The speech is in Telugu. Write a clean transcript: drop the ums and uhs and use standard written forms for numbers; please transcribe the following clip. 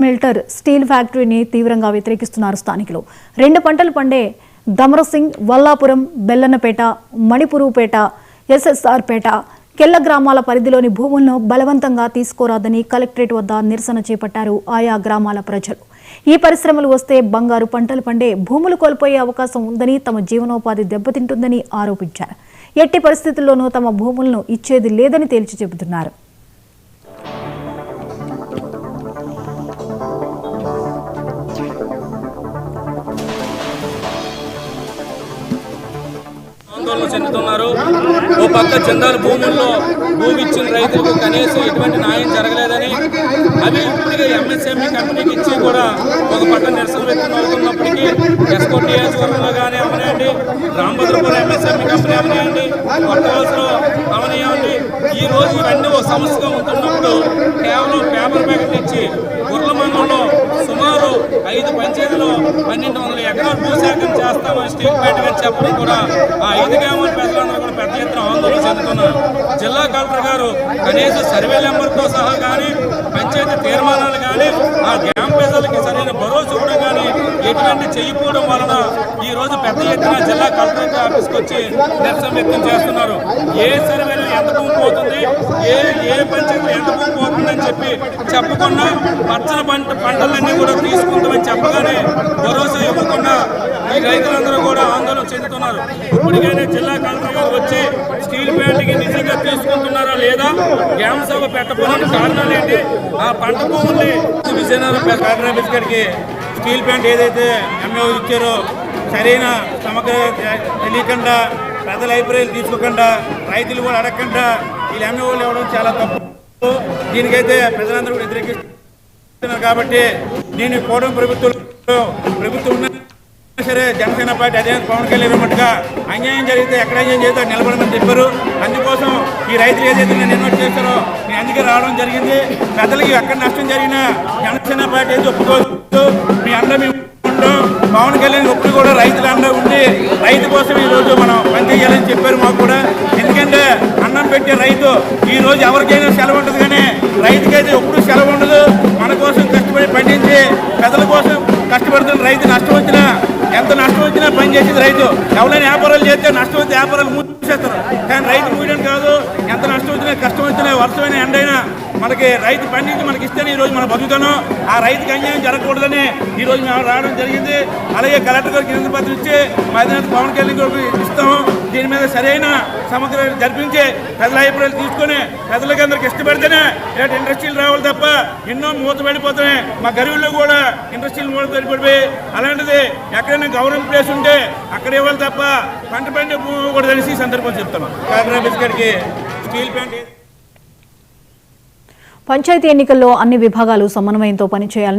మెల్టర్ స్టీల్ ఫ్యాక్టరీని తీవ్రంగా వ్యతిరేకిస్తున్నారు స్థానికులు. 2 పంటలు పండే దమరసింగ్, వల్లాపురం, బెల్లన్నపేట, మణిపురుపేట, ఎస్ఎస్ఆర్ పేట, కెల్ల గ్రామాల పరిధిలోని భూములను బలవంతంగా తీసుకోరాదని కలెక్టరేట్ వద్ద నిరసన చేపట్టారు ఆయా గ్రామాల ప్రజలు. ఈ పరిశ్రమలు వస్తే బంగారు పంటలు పండే భూములు కోల్పోయే అవకాశం ఉందని, తమ జీవనోపాధి దెబ్బతింటుందని ఆరోపించారు. ఎట్టి పరిస్థితుల్లోనూ తమ భూములను ఇచ్చేది లేదని తేల్చి చెబుతున్నారు. ఆందోళన చెందుతున్నారు. ఓ పక్క చందాల భూముల్లో భూమి ఇచ్చిన రైతులకు కనీసం ఎటువంటి న్యాయం జరగలేదని, అవి ఇప్పటికే ఎంఎస్ఎంఈ కంపెనీకి ఇచ్చి కూడా ఒక పక్క నిరసన వ్యక్తం అవుతున్నప్పటికీ ఎస్కోట్ నియోజకవర్గంలో కానీ అవనివ్వండి, రాంభద్రపురం ఎంఎస్ఎంఈ కంపెనీ అవనివ్వండి, కొత్త వలసలో అవనివ్వండి, ఈ రోజు ఇవన్నీ ఒక సమస్యగా ఉంటున్నప్పుడు కేవలం పేపర్ ప్యాకెట్ ఇచ్చి గుర్ల మండలంలో సుమారు 5 పంచాయతీలో 1200 ఎకరాలు భూసేకరణ చేస్తామని స్టీల్ ప్లాంట్ అని చెప్పడం కూడా ఆ 5 గ్రామాల ప్రజలందరూ కూడా పెద్ద ఎత్తున ఆందోళన చెందుతున్నారు. జిల్లా కలెక్టర్ గారు కనీసం సర్వే నెంబర్తో సహా కానీ, పంచాయతీ తీర్మానాలు కానీ, ఆ గ్రామ ప్రజలకి సరైన భరోసా ఇవ్వడం కానీ ఎటువంటి చేయకపోవడం వలన ఈ రోజు పెద్ద ఎత్తున జిల్లా కలెక్టర్ ఆఫీస్కి వచ్చి నిరసన వ్యక్తం చేస్తున్నారు. ఏ సర్వేలో ఎంత భూమి పోతుంది, ఏ పంచాయతీలో ఎంత భూమి పోతుందని చెప్పకుండా పచ్చని పంటలన్నీ కూడా తీసుకుంటామని చెప్పగానే భరోసా ఇవ్వకుండా ఈ రైతులందరూ కూడా ఆందోళన చెందుతున్నారు. ఇప్పటికైనా జిల్లా కలెక్టర్ గారు వచ్చి స్టీల్ ప్లాంట్కి నిజంగా తీసుకుంటున్నారా లేదా, గ్రామ సభ పెట్టకపోవడానికి కారణాలు ఏంటి, ఆ పంట భూముల్ని విజయనగరం కలెక్టర్ ఆఫీస్ గారికి స్టీల్ ప్లాంట్ ఏదైతే ఎంఓ ఇచ్చారో సరైన సమగ్ర తెలియకుండా, ప్రజల అభిప్రాయాలు తీసుకోకుండా, రైతులు కూడా అడగకుండా వీళ్ళు ఎంఓలు ఇవ్వడం చాలా తప్పు. దీనికైతే ప్రజలందరూ కూడా వ్యతిరేకిస్తున్నారు. కాబట్టి దీన్ని కూటమి ప్రభుత్వం ఉన్న సరే జనసేన పార్టీ అదే పవన్ కళ్యాణ్ మట్టుగా అన్యాయం జరిగితే ఎక్కడ అన్యాయం చేస్తే నిలబడమని చెప్పారు. అందుకోసం ఈ రైతులు ఏదైతే నేను ఇన్వైట్ చేశారో నేను అందుకే రావడం జరిగింది. ప్రజలకి ఎక్కడ నష్టం జరిగినా జనసేన పార్టీ అయితే ఒప్పుకోవచ్చు. మీ అండ మేము పవన్ కళ్యాణ్ ఒప్పుడు కూడా రైతుల అండ ఉండి రైతు కోసం ఈరోజు మనం పనిచేయాలని చెప్పారు మాకు కూడా. ఎందుకంటే అన్నం పెట్టే రైతు ఈరోజు ఎవరికైనా సెలవు ఉంటుంది, కానీ రైతుకైతే ఎప్పుడు సెలవు ఉండదు. మన కోసం కష్టపడి పండించి ప్రజల కోసం కష్టపడుతున్న రైతు నష్టం వచ్చినా, ఎంత నష్టం వచ్చినా పని చేసేది రైతు. ఎవరైనా వ్యాపారాలు చేస్తే నష్టం వస్తే వ్యాపారాలు మూసేస్తారు, కానీ రైతు మూయడం కాదు. ఎంత నష్టం వచ్చినా, కష్టం వచ్చినా, వర్షమైన ఎండైనా మనకి రైతు పండించి మనకి ఇస్తేనే ఈరోజు మనం బతుకుతాను. ఆ రైతుకి అన్యాయం జరగకూడదని ఈరోజు మేము రావడం జరిగింది. అలాగే కలెక్టర్ గారికి వినతి పత్రం ఇచ్చి మా అధినేత పవన్ కళ్యాణ్ గారికి ఇస్తాము. దీని మీద సరైన సమగ్ర జరిపించి ప్రజల అభిప్రాయాలు తీసుకొని ప్రజలకి అందరికి ఇష్టపడితేనే ఇలాంటి ఇండస్ట్రీలు రావాలి తప్ప ఎన్నో మూతపడిపోతున్నాయి. మా గరీబుల్లో కూడా ఇండస్ట్రీలు మూతపడిపోయి, అలాంటిది ఎక్కడైనా గవర్నమెంట్ ప్లేస్ ఉంటే అక్కడ ఇవ్వాలి తప్ప పంట పండే భూమి కూడా తెలిసి ఈ సందర్భం చెప్తాను. కలెక్టర్ ఆఫీస్ గారికి స్టీల్ ప్లాంట్ పంచాయతీ ఎన్నికల్లో అన్ని విభాగాలు సమన్వయంతో పనిచేయాలని